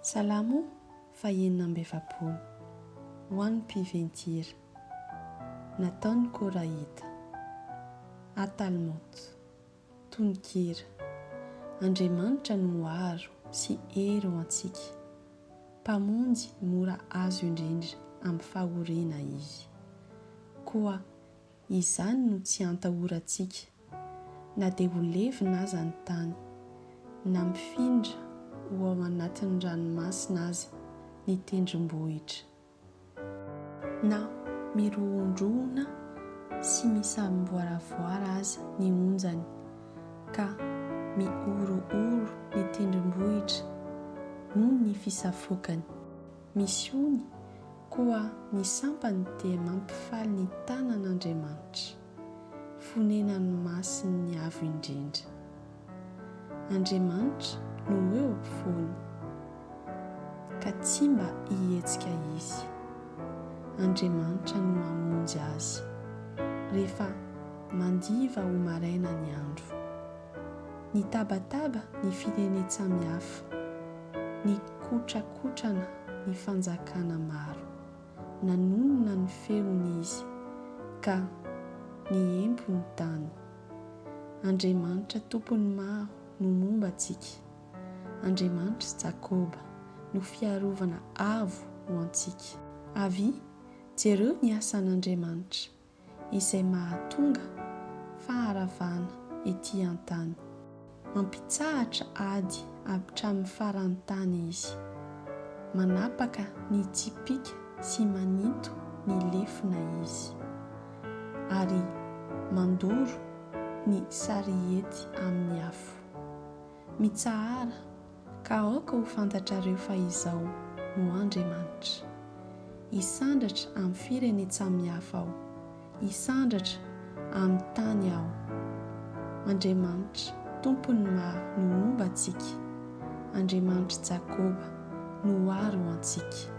Salamo fahenina ambefapolo ho an'ny mpiventira nataon'ny Korahita Atalmoto tononkira Andriamanitra no aro sy hery ho antsika mpamonjy mora azo indrindra amin'ny fahoriana izy koa izany no tsy antahorantsika na dia ho levina aza ny tany na mifindra ho ao anatin'ny ranomasina aza ny tendrombohitra na mirohondrohona sy misamboaravoara aza ny onjany ka miorooro ny tendrombohitra noho ny fisafokany misy ony koa ny sampany dia mampifaly ny tanan'Andriamanitra fonenany masiny avo indrindra Andriamanitra no eo ampovoany ka tsy mba hihetsika izy Andriamanitra no hamonjy azy rehefa mandiva ho maraina ny andro ny tabataba ny firenena samihafa ny kotrakotrana ny fanjakana maro nanonona ny feony izy ka ny empo ny tany Andriamanitra tompony maro no momba antsika Andriamanitra Jakoba no fiarovana avo ho antsika avy jereo ny asan'Andriamanitra izay mahatonga faharavana etỳ an-tany mampitsahatra ady hatramin'ny faran'ny tany izy manapaka ny tsipika sy maninto ny lefona izy ary mandoro ny sarihety amin'ny afo mitsahara ka aoka ho fantatrareo fa izao no Andriamanitra hisandratra amin'ny firenena samihafa aho hisandratra amin'ny tany aho Andriamanitra tompony maro no momba antsika Andriamanitra Jakoba no aro antsika